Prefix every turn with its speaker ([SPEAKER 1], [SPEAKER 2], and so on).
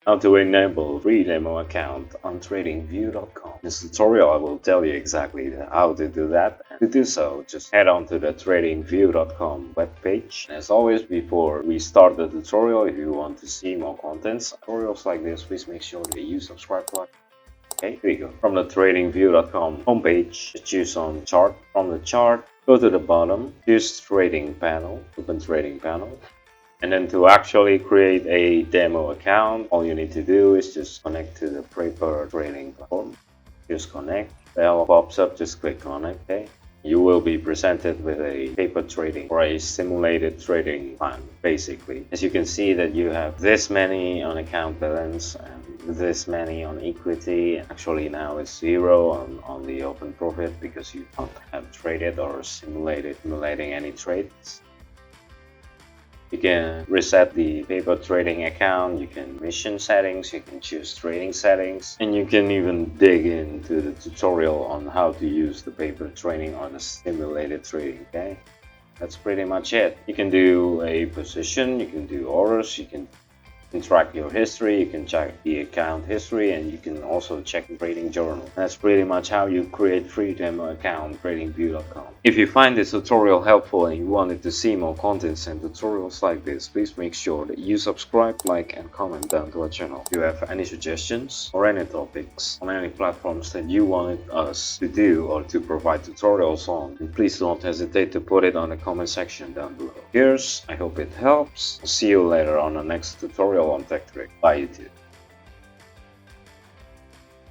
[SPEAKER 1] How to enable free demo account on TradingView.com. In this tutorial, I will tell you exactly how to do that. And to do so, just head on to the TradingView.com webpage. As always, before we start the tutorial, if you want to see more contents, tutorials like this, please make sure that you subscribe to our Okay, here we go. From the TradingView.com homepage, choose on chart. From the chart, go to the bottom, choose trading panel, open trading panel. And then to actually create a demo account, all you need to do is just connect to the paper trading platform. Just connect. Bell pops up, just click connect. Okay. You will be presented with a paper trading or a simulated trading plan, basically. As you can see that you have this many on account balance and this many on equity. Actually now it's 0 on the open profit because you don't have traded or simulating any trades. You can reset the paper trading account, you can mission settings, you can choose trading settings, and you can even dig into the tutorial on how to use the paper trading or the simulated trading, okay? That's pretty much it. You can do a position, you can do orders, you can track your history, you can check the account history, and you can also check the trading journal. That's pretty much how you create free demo account TradingView.com. If you find this tutorial helpful and you wanted to see more contents and tutorials like this, please make sure that you subscribe, like, and comment down to our channel. If you have any suggestions or any topics on any platforms that you wanted us to do or to provide tutorials on, then please don't hesitate to put it on the comment section down below. Cheers, I hope it helps. I'll see you later on the next tutorial on Tech Trick. Bye YouTube.